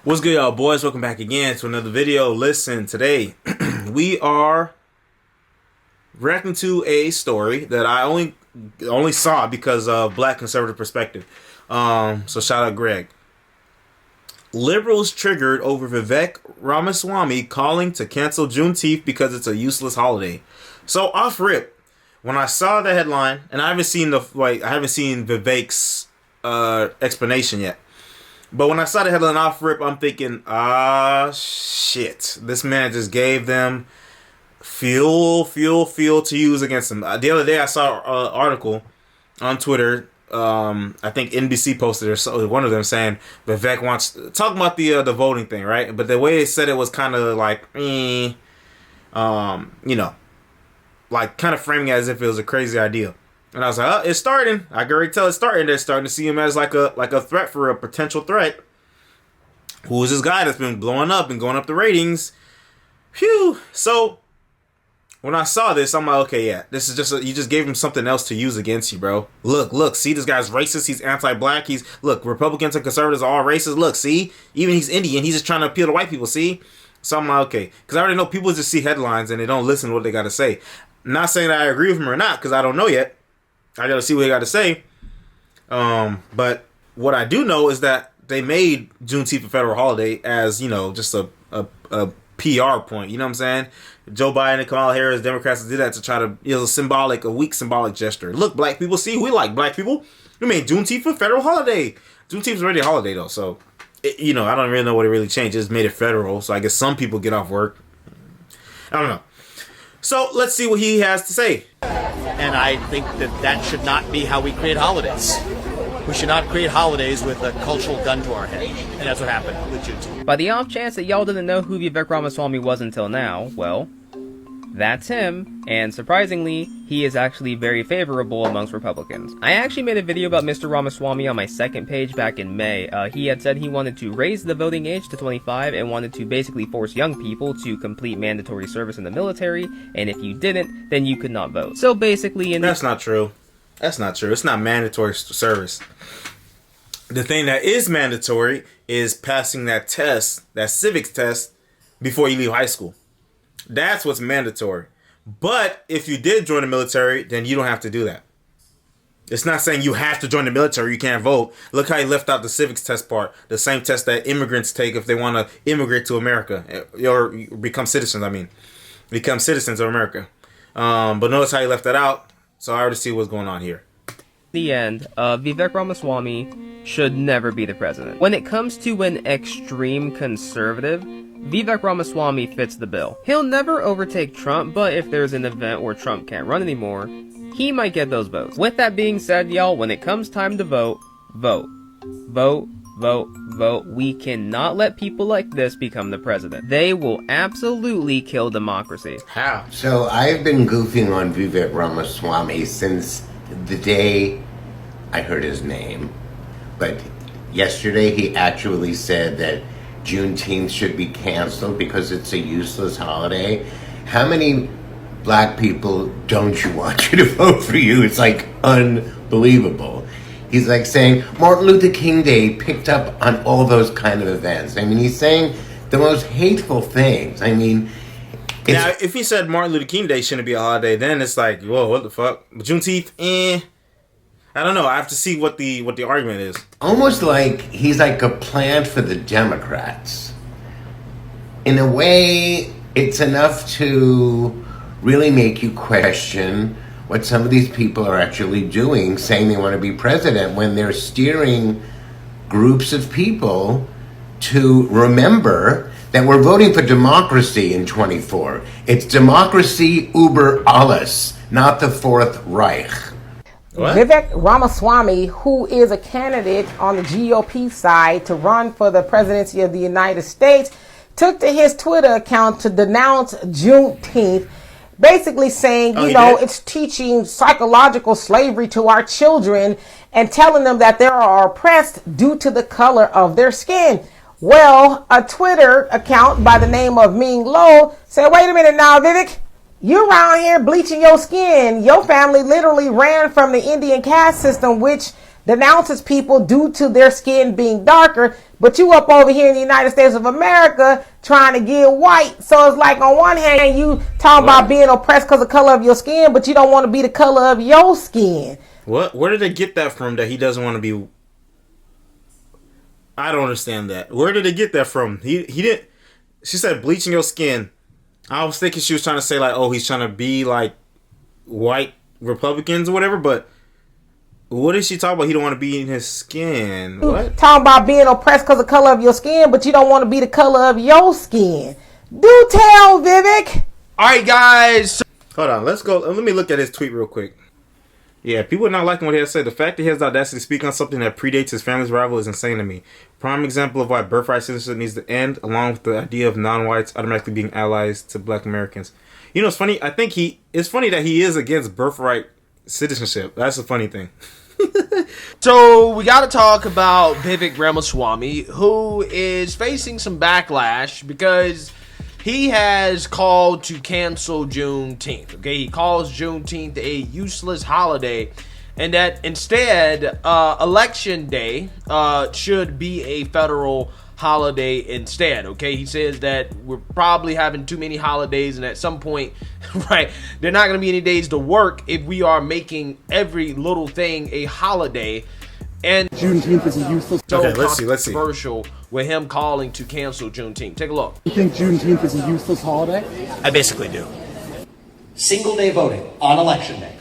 What's good, y'all boys? Welcome back again to another video. Listen, today we are reacting to a story that I only saw because of Black Conservative Perspective. So shout out Greg. Liberals triggered over Vivek Ramaswamy calling to cancel Juneteenth because it's a useless holiday. So off rip, when I saw the headline, and I haven't seen Vivek's explanation yet. But when I saw the headline off rip, I'm thinking, shit. This man just gave them fuel to use against them. The other day I saw an article on Twitter. I think NBC posted or one of them saying Vivek wants talking about the voting thing, right? But the way they said it was kind of like, you know, like kind of framing it as if it was a crazy idea. And I was like, oh, it's starting. I can already tell it's starting. They're starting to see him as like a threat for a potential threat. Who is this guy that's been blowing up and going up the ratings? Phew. So when I saw this, I'm like, okay, yeah, this is just you just gave him something else to use against you, bro. Look, see, this guy's racist. He's anti-black. Look, Republicans and conservatives are all racist. Look, see, even he's Indian. He's just trying to appeal to white people. See, so I'm like, okay, because I already know people just see headlines and they don't listen to what they got to say. Not saying that I agree with him or not, because I don't know yet. I gotta see what he got to say. But what I do know is that they made Juneteenth a federal holiday as, you know, just a PR point. You know what I'm saying? Joe Biden and Kamala Harris, Democrats, did that to try to, you know, a weak symbolic gesture. Look, black people, see, we like black people. We made Juneteenth a federal holiday. Juneteenth's already a holiday though, so you know, I don't really know what it really changed. It just made it federal, so I guess some people get off work. I don't know. So let's see what he has to say. And I think that should not be how we create holidays. We should not create holidays with a cultural gun to our head. And that's what happened with Juneteenth. By the off chance that y'all didn't know who Vivek Ramaswamy was until now, well, that's him, and surprisingly, he is actually very favorable amongst Republicans. I actually made a video about Mr. Ramaswamy on my second page back in May. He had said he wanted to raise the voting age to 25 and wanted to basically force young people to complete mandatory service in the military, and if you didn't, then you could not vote. So basically That's not true. That's not true. It's not mandatory service. The thing that is mandatory is passing that test, that civics test, before you leave high school. That's what's mandatory. But if you did join the military, then you don't have to do that. It's not saying you have to join the military, you can't vote. Look how he left out the civics test part. The same test that immigrants take if they want to immigrate to America. Or become citizens, Become citizens of America. But notice how he left that out. So I already see what's going on here. the end, Vivek Ramaswamy should never be the president. When it comes to an extreme conservative, Vivek Ramaswamy fits the bill. He'll never overtake Trump, but if there's an event where Trump can't run anymore, he might get those votes. With that being said, y'all, when it comes time to vote, vote. Vote, vote, vote. We cannot let people like this become the president. They will absolutely kill democracy. How? So I've been goofing on Vivek Ramaswamy since the day I heard his name. But yesterday he actually said that Juneteenth should be canceled because it's a useless holiday. How many black people don't you want you to vote for you? It's like unbelievable. He's like saying Martin Luther King Day picked up on all those kind of events. I mean, he's saying the most hateful things. I mean, now, if he said Martin Luther King Day shouldn't be a holiday, then it's like, whoa, what the fuck? But Juneteenth, I don't know. I have to see what the argument is. Almost like he's like a plant for the Democrats. In a way, it's enough to really make you question what some of these people are actually doing, saying they want to be president, when they're steering groups of people to remember that we're voting for democracy in 24. It's democracy über alles, not the Fourth Reich. What? Vivek Ramaswamy, who is a candidate on the GOP side to run for the presidency of the United States, took to his Twitter account to denounce Juneteenth, basically saying, it's teaching psychological slavery to our children and telling them that they are oppressed due to the color of their skin. Well, a Twitter account by the name of Ming Lo said, wait a minute now, Vivek, you around here bleaching your skin. Your family literally ran from the Indian caste system, which denounces people due to their skin being darker, but you up over here in the United States of America trying to get white. So it's like on one hand you talk about being oppressed because of the color of your skin, but you don't want to be the color of your skin. What? Where did they get that from that he doesn't want to be? I don't understand that. Where did they get that from? He didn't. She said bleaching your skin. I was thinking she was trying to say like, oh, he's trying to be like white Republicans or whatever, but what did she talk about? He don't want to be in his skin. What? Talking about being oppressed because of the color of your skin, but you don't want to be the color of your skin. Do tell, Vivek. All right, guys. Hold on. Let's go. Let me look at his tweet real quick. Yeah, people are not liking what he has said. The fact that he has the audacity to speak on something that predates his family's rival is insane to me. Prime example of why birthright citizenship needs to end, along with the idea of non-whites automatically being allies to black Americans. You know, it's funny. I think it's funny that he is against birthright citizenship. That's a funny thing. So we got to talk about Vivek Ramaswamy, who is facing some backlash because he has called to cancel Juneteenth. Okay, he calls Juneteenth a useless holiday, and that instead, Election Day should be a federal holiday instead. Okay, he says that we're probably having too many holidays, and at some point, right, there are not going to be any days to work if we are making every little thing a holiday. And Juneteenth is a useless. Okay, let's see. Controversial with him calling to cancel Juneteenth. Take a look. You think Juneteenth is a useless holiday? I basically do. Single day voting on Election Day.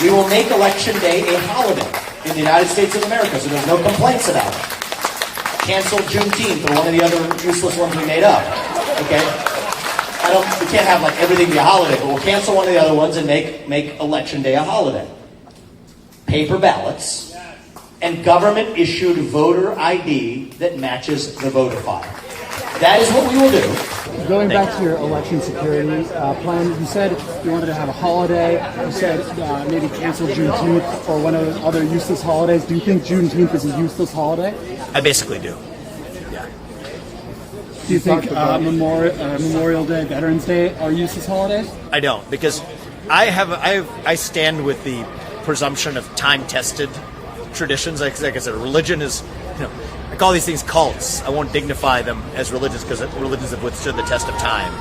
We will make Election Day a holiday in the United States of America, so there's no complaints about it. Cancel Juneteenth or one of the other useless ones we made up. Okay? We can't have like everything be a holiday, but we'll cancel one of the other ones and make Election Day a holiday. Paper ballots, and government-issued voter ID that matches the voter file. That is what we will do. Going back to your election security plan, you said you wanted to have a holiday. You said maybe cancel Juneteenth or one of those other useless holidays. Do you think Juneteenth is a useless holiday? I basically do. Yeah. Do you think Memorial Day, Veterans Day are useless holidays? I don't, because I stand with the presumption of time-tested traditions. Like I said, religion is, I call these things cults. I won't dignify them as religious because religions have withstood the test of time.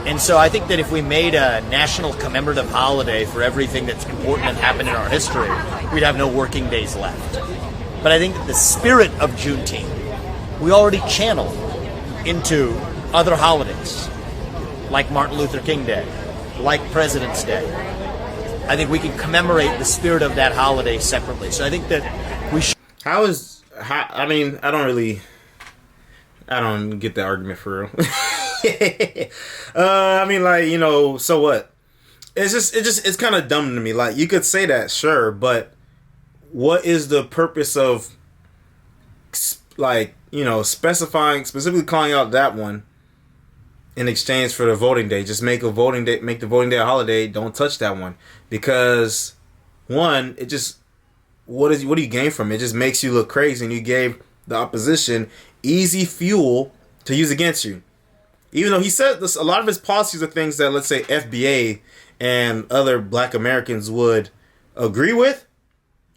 And so I think that if we made a national commemorative holiday for everything that's important and happened in our history, we'd have no working days left. But I think that the spirit of Juneteenth, we already channel into other holidays, like Martin Luther King Day, like President's Day. I think we can commemorate the spirit of that holiday separately. So I think that we should. I mean, I don't get the argument for real. I mean, like, so what? It's kind of dumb to me. Like, you could say that, sure, but what is the purpose of, like, specifying, specifically calling out that one in exchange for the voting day? Just make the voting day a holiday. Don't touch that one, because one, it just what do you gain from it? It just makes you look crazy, and you gave the opposition easy fuel to use against you. Even though he said this, a lot of his policies are things that, let's say, FBA and other Black Americans would agree with.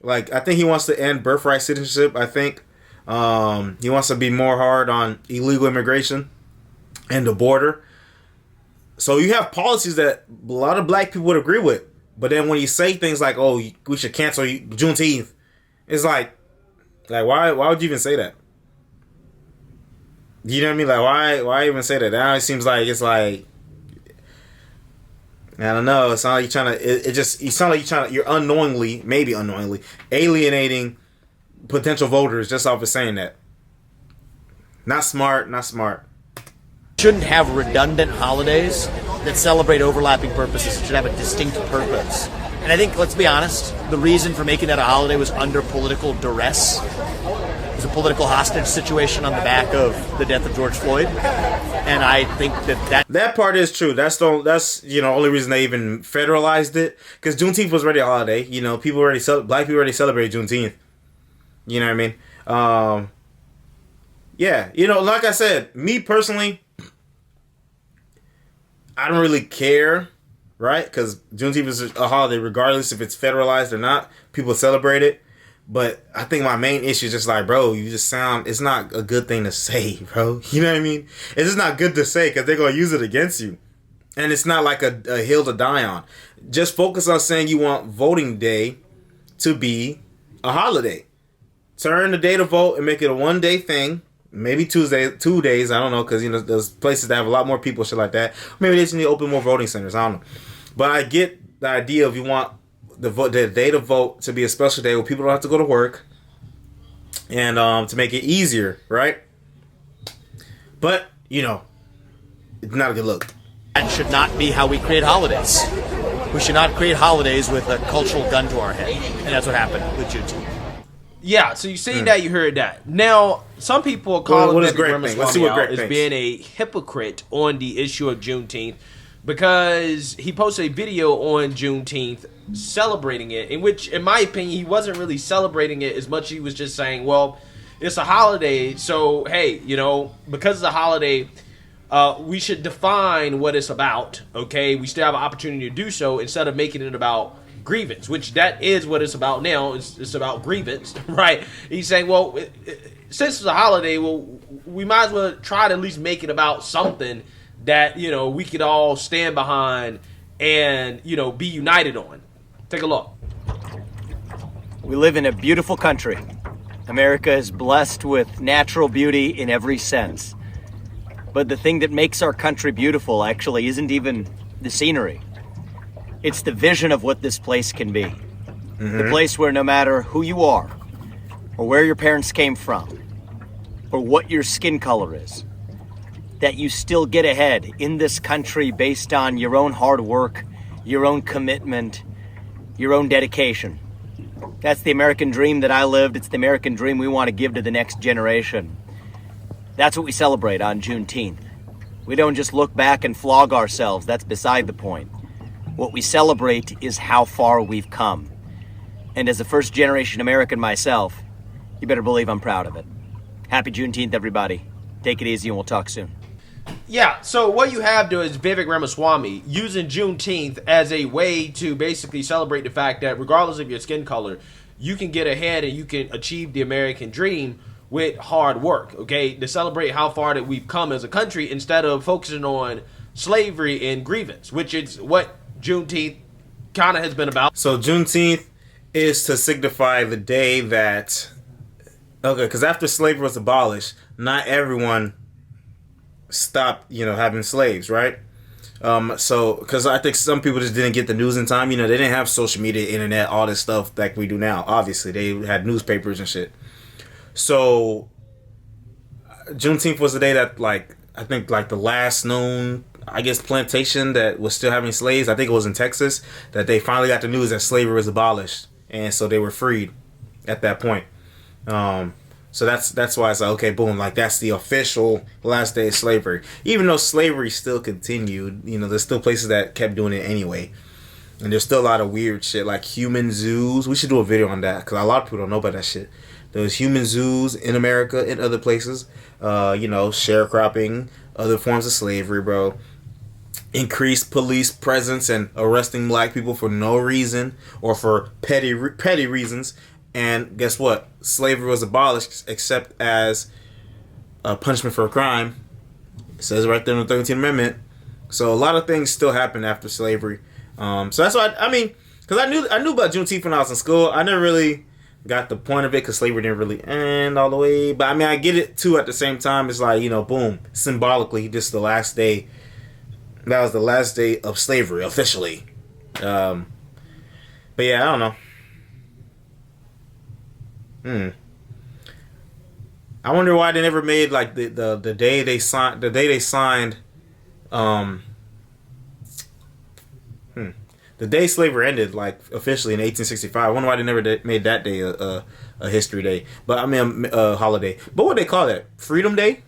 Like, I think he wants to end birthright citizenship. I think he wants to be more hard on illegal immigration and the border. So you have policies that a lot of Black people would agree with. But then when you say things like, oh, we should cancel Juneteenth, it's like why would you even say that? You know what I mean? Like, why even say that? Now it seems like it's like, I don't know. It's not like you're trying to. You sound like you're maybe unknowingly alienating potential voters just off of saying that. Not smart. Shouldn't have redundant holidays that celebrate overlapping purposes. It should have a distinct purpose. And I think, let's be honest, the reason for making that a holiday was under political duress. It was a political hostage situation on the back of the death of George Floyd. And I think that part is true. That's only reason they even federalized it, because Juneteenth was already a holiday. Black people already celebrate Juneteenth. You know what I mean? Yeah, like I said, me personally, I don't really care right? Because Juneteenth is a holiday, regardless if it's federalized or not. People celebrate it. But I think my main issue is just like, bro, you just sound, it's not a good thing to say, bro. You know what I mean? It's just not good to say because they're going to use it against you. And it's not like a hill to die on. Just focus on saying you want voting day to be a holiday. Turn the day to vote and make it a one-day thing. Maybe 2 days. I don't know, because, you know, there's places that have a lot more people, shit like that. Maybe they just need to open more voting centers. I don't know. But I get the idea of you want the day to vote to be a special day where people don't have to go to work, and to make it easier, right? But, you know, it's not a good look. That should not be how we create holidays. We should not create holidays with a cultural gun to our head. And that's what happened with Juneteenth. Yeah, so you seen that, you heard that. Now, some people are calling Vivek Ramaswamy out as being a hypocrite on the issue of Juneteenth because he posted a video on Juneteenth celebrating it, in which, in my opinion, he wasn't really celebrating it as much as he was just saying, well, it's a holiday, so, hey, you know, because it's a holiday, we should define what it's about, okay? We still have an opportunity to do so instead of making it about grievance, which that is what it's about now. It's about grievance, right? He's saying, well, since it's a holiday, well, we might as well try to at least make it about something that, you know, we could all stand behind and, you know, be united on. Take a look. We live in a beautiful country. America is blessed with natural beauty in every sense. But the thing that makes our country beautiful actually isn't even the scenery. It's the vision of what this place can be. Mm-hmm. The place where no matter who you are, or where your parents came from, or what your skin color is, that you still get ahead in this country based on your own hard work, your own commitment, your own dedication. That's the American dream that I lived. It's the American dream we want to give to the next generation. That's what we celebrate on Juneteenth. We don't just look back and flog ourselves. That's beside the point. What we celebrate is how far we've come. And as a first-generation American myself, you better believe I'm proud of it. Happy Juneteenth, everybody. Take it easy and we'll talk soon. Yeah, so what you have to is Vivek Ramaswamy using Juneteenth as a way to basically celebrate the fact that regardless of your skin color, you can get ahead and you can achieve the American dream with hard work, okay? To celebrate how far that we've come as a country instead of focusing on slavery and grievance, which is what Juneteenth kind of has been about. So Juneteenth is to signify the day that, okay, because after slavery was abolished, not everyone stopped, you know, having slaves, right? So, because I think some people just didn't get the news in time. You know, they didn't have social media, internet, all this stuff like we do now. Obviously, they had newspapers and shit. So, Juneteenth was the day that, like, I think, like, the last known, I guess, plantation that was still having slaves, I think it was in Texas, that they finally got the news that slavery was abolished. And so they were freed at that point. So that's why it's like, okay, boom, like that's the official last day of slavery. Even though slavery still continued, you know, there's still places that kept doing it anyway. And there's still a lot of weird shit like human zoos. We should do a video on that because a lot of people don't know about that shit. There's human zoos in America and other places. You know, sharecropping, other forms of slavery, bro. Increased police presence and arresting black people for no reason or for petty reasons. And guess what? Slavery was abolished except as a punishment for a crime. It says right there in the 13th Amendment. So a lot of things still happened after slavery. So that's why, I mean, because I knew about Juneteenth when I was in school. I never really got the point of it because slavery didn't really end all the way. But I mean, I get it too at the same time. It's like, you know, boom, symbolically, this is the last day. That was the last day of slavery, officially. But yeah, I don't know. I wonder why they never made like the day they signed the day slavery ended, like officially in 1865. I wonder why they never made that day a history day. But I mean a holiday. But what they call that? Freedom Day?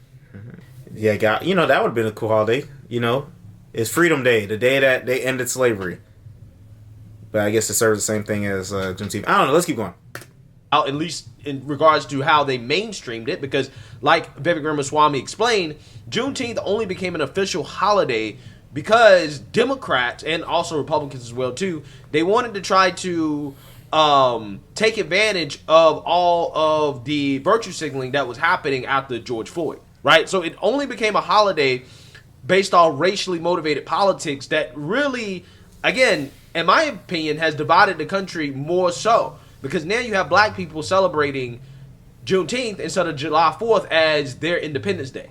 Yeah, you know, that would have been a cool holiday. You know, it's Freedom Day, the day that they ended slavery. But I guess it serves the same thing as Juneteenth. I don't know. Let's keep going. Out, at least in regards to how they mainstreamed it, because like Vivek Ramaswamy explained, Juneteenth only became an official holiday because Democrats and also Republicans as well too, they wanted to try to take advantage of all of the virtue signaling that was happening after George Floyd, right? So it only became a holiday based on racially motivated politics that really, again, in my opinion, has divided the country more so, because now you have black people celebrating Juneteenth instead of July 4th as their Independence Day,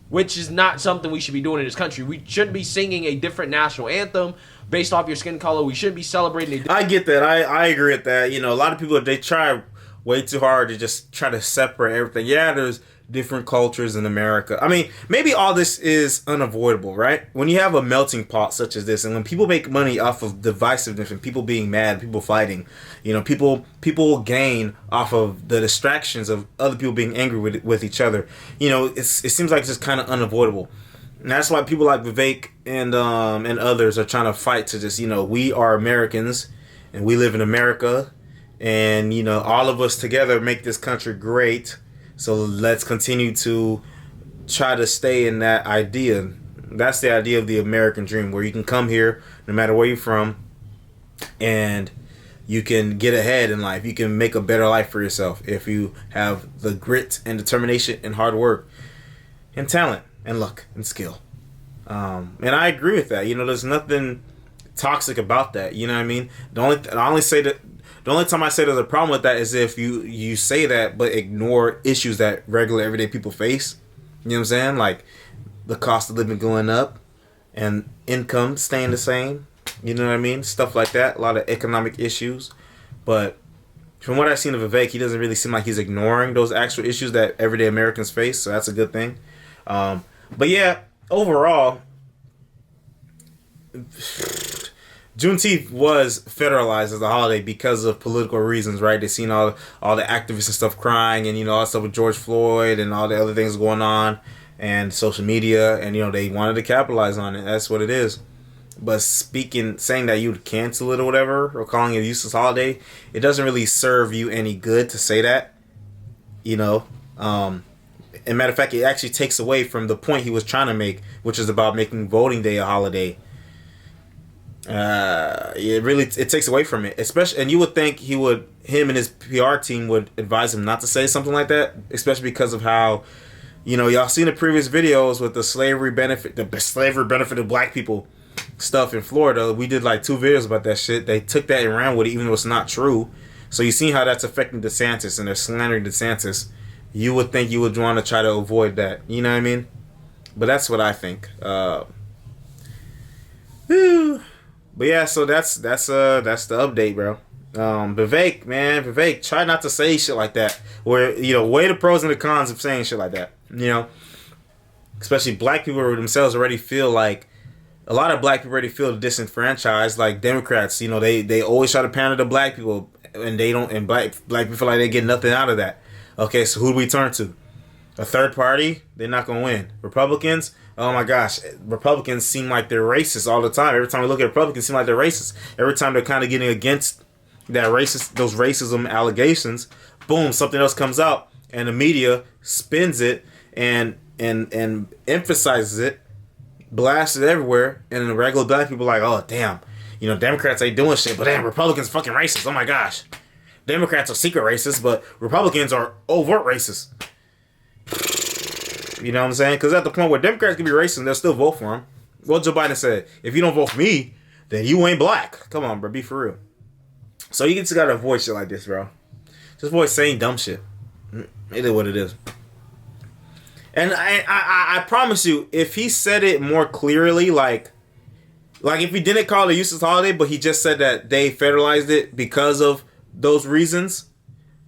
which is not something we should be doing in this country. We shouldn't be singing a different national anthem based off your skin color. We shouldn't be celebrating I get that. I agree with that. You know, a lot of people, they try way too hard to just try to separate everything. Yeah, there's different cultures in America. I mean, maybe all this is unavoidable, right? When you have a melting pot such as this, and when people make money off of divisiveness and people being mad, people fighting, you know, people gain off of the distractions of other people being angry with each other. You know, it seems like it's just kind of unavoidable. And that's why people like Vivek and others are trying to fight to just, you know, we are Americans and we live in America, and, you know, all of us together make this country great. So let's continue to try to stay in that idea. That's the idea of the American dream, where you can come here no matter where you're from and you can get ahead in life. You can make a better life for yourself if you have the grit and determination and hard work and talent and luck and skill. And I agree with that. You know, there's nothing toxic about that. You know what I mean? The only time I say there's a problem with that is if you say that but ignore issues that regular everyday people face. You know what I'm saying? Like the cost of living going up and income staying the same. You know what I mean? Stuff like that. A lot of economic issues. But from what I've seen of Vivek, he doesn't really seem like he's ignoring those actual issues that everyday Americans face. So that's a good thing. But yeah, overall, Juneteenth was federalized as a holiday because of political reasons, right? They seen all the activists and stuff crying, and, you know, all that stuff with George Floyd and all the other things going on, and social media, and, you know, they wanted to capitalize on it. That's what it is. But saying that you'd cancel it or whatever, or calling it a useless holiday, it doesn't really serve you any good to say that, you know. And matter of fact, it actually takes away from the point he was trying to make, which is about making voting day a holiday. It takes away from it, especially, and you would think him and his PR team would advise him not to say something like that, especially because of how, you know, y'all seen the previous videos with the slavery benefit of black people stuff in Florida. We did like 2 videos about that shit. They took that and ran with it, even though it's not true. So you see how that's affecting DeSantis, and they're slandering DeSantis. You would think you would want to try to avoid that. You know what I mean? But that's what I think. But yeah, so that's the update, bro. Vivek, try not to say shit like that. Where, you know, weigh the pros and the cons of saying shit like that. You know, especially black people themselves already feel like, a lot of black people already feel disenfranchised. Like Democrats, you know, they always try to pander to black people, and they don't. And black people feel like they get nothing out of that. Okay, so who do we turn to? A third party? They're not gonna win. Republicans? Oh my gosh, Republicans seem like they're racist all the time. Every time we look at Republicans, seem like they're racist. Every time they're kind of getting against those racism allegations, boom, something else comes out, and the media spins it and emphasizes it, blasts it everywhere, and the regular black people are like, oh damn, you know, Democrats ain't doing shit, but damn, Republicans fucking racist. Oh my gosh, Democrats are secret racist, but Republicans are overt racist. You know what I'm saying? Because at the point where Democrats can be racist, they'll still vote for him. What Joe Biden said, if you don't vote for me, then you ain't black. Come on, bro. Be for real. So you just got to avoid shit like this, bro. Just avoid saying dumb shit. It is what it is. And I promise you, if he said it more clearly, like if he didn't call it a useless holiday, but he just said that they federalized it because of those reasons,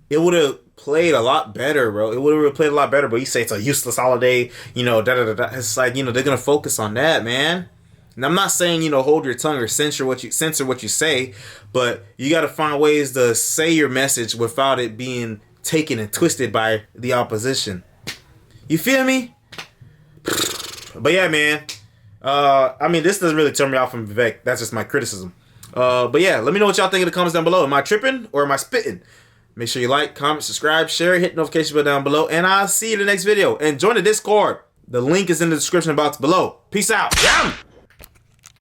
it would have played a lot better, bro. It would have played a lot better, but you say it's a useless holiday, you know, da-da-da-da. It's like, you know, they're going to focus on that, man. And I'm not saying, you know, hold your tongue or censor what you say, but you got to find ways to say your message without it being taken and twisted by the opposition. You feel me? But yeah, man. I mean, this doesn't really turn me off from Vivek. That's just my criticism. But yeah, let me know what y'all think in the comments down below. Am I tripping or am I spitting? Make sure you like, comment, subscribe, share, hit the notification bell down below, and I'll see you in the next video. And join the Discord. The link is in the description box below. Peace out. Yum!